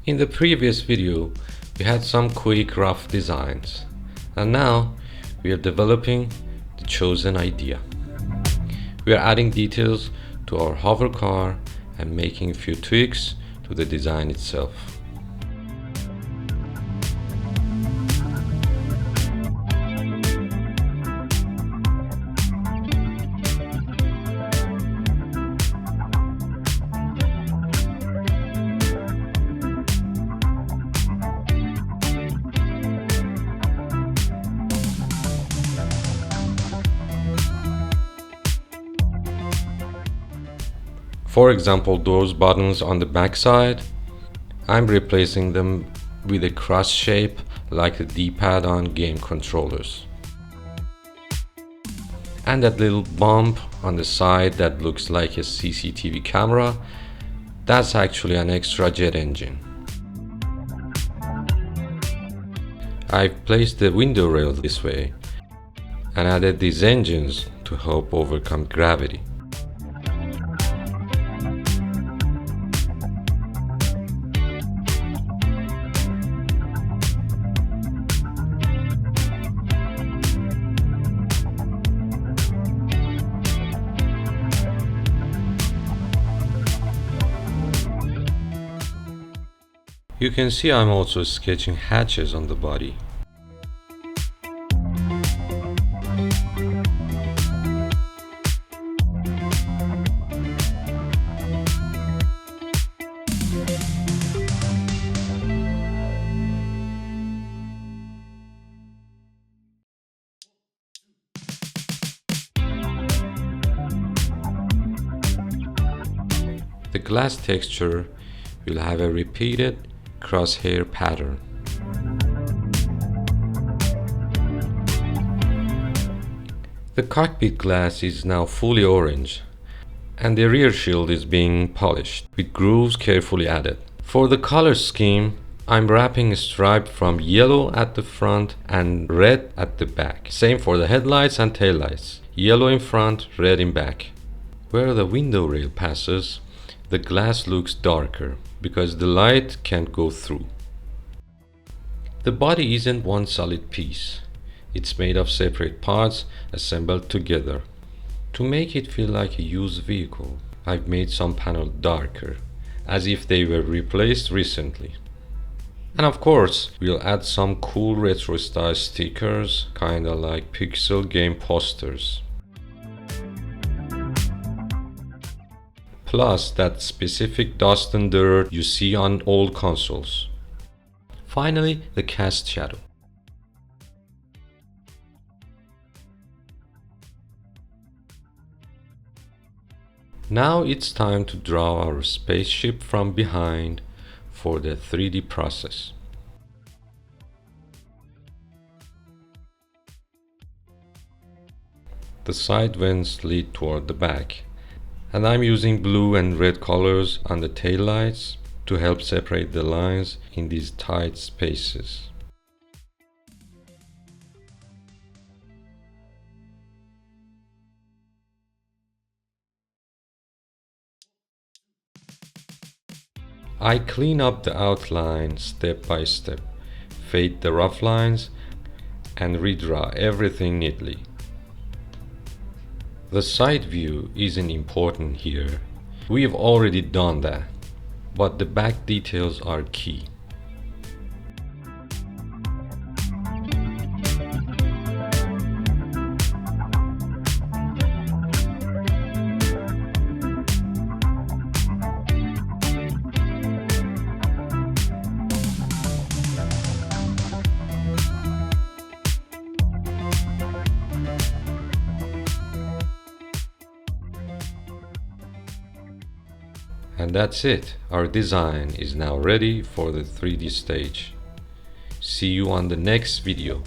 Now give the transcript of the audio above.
In the previous video, we had some quick rough designs, and now we are developing the chosen idea. We are adding details to our hover car and making a few tweaks to the design itself. For example, those buttons on the back side, I'm replacing them with a cross shape like the D-pad on game controllers. And that little bump on the side that looks like a CCTV camera, that's actually an extra jet engine. I've placed the window rail this way and added these engines to help overcome gravity. You can see I'm also sketching hatches on the body. The glass texture will have a repeated crosshair pattern. The cockpit glass is now fully orange, and the rear shield is being polished, with grooves carefully added. For the color scheme, I'm wrapping a stripe from yellow at the front and red at the back. Same for the headlights and taillights. Yellow in front, red in back. Where the window rail passes, the glass looks darker because the light can't go through. The body isn't one solid piece. It's made of separate parts assembled together. To make it feel like a used vehicle, I've made some panels darker, as if they were replaced recently. And of course, we'll add some cool retro style stickers, kinda like pixel game posters. Plus that specific dust and dirt you see on old consoles. Finally, the cast shadow. Now it's time to draw our spaceship from behind for the 3D process. The side vents lead toward the back, and I'm using blue and red colors on the taillights to help separate the lines in these tight spaces. I clean up the outline step by step, fade the rough lines, and redraw everything neatly. The side view isn't important here. We've already done that, but the back details are key. And that's it. Our design is now ready for the 3D stage. See you on the next video.